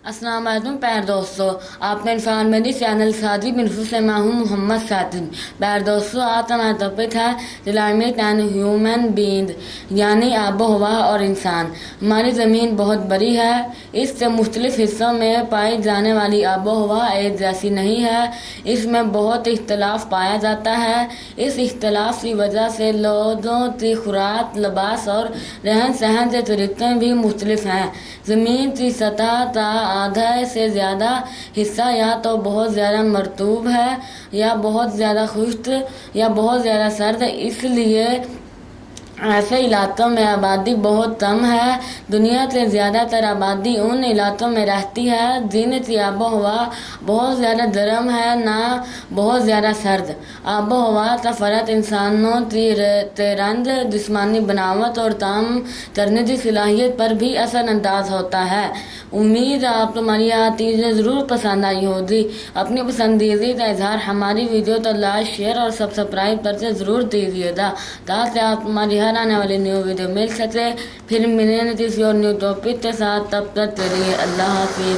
السلام علیکم پیار دوستو، آپ نے عرفان میری چینل سادی بنفو سے میں ہوں محمد ساتن۔ پیار دوستو، آج ہمارا ٹاپک ہے کلائمیٹ اینڈ ہیومن بینگ، یعنی آب و ہوا اور انسان۔ ہماری زمین بہت بڑی ہے، اس سے مختلف حصوں میں پائی جانے والی آب و ہوا ایک جیسی نہیں ہے، اس میں بہت اختلاف پایا جاتا ہے۔ اس اختلاف کی وجہ سے لوگوں کی خوراک، لباس اور رہن سہن کے طریقے بھی مختلف ہیں۔ زمین کی سطح کا آدھے سے زیادہ حصہ یا تو بہت زیادہ مرطوب ہے یا بہت زیادہ خشک یا بہت زیادہ سرد، اس لیے ایسے علاقوں میں آبادی بہت کم ہے۔ دنیا کی زیادہ تر آبادی ان علاقوں میں رہتی ہے جن کی آب و ہوا بہت زیادہ گرم ہے، نہ بہت زیادہ سرد۔ آب و ہوا کا فرق انسانوں کی رنگ، جسمانی بناوٹ اور کام کرنے کی صلاحیت پر بھی اثر انداز ہوتا ہے۔ امید آپ کو ہماری یہ چیزیں ضرور پسند آئی ہوگی۔ اپنی پسندیدگی کا اظہار ہماری ویڈیو کو لائک، شیئر اور سبسکرائب کر کے ضرور دیجیے گا تاکہ آپ ہماری ہر آنے والی نیو ویڈیو مل سکے۔ پھر ملیں گے کسی اور نیو ٹاپک کے ساتھ، تب تک کے لیے اللہ حافظ۔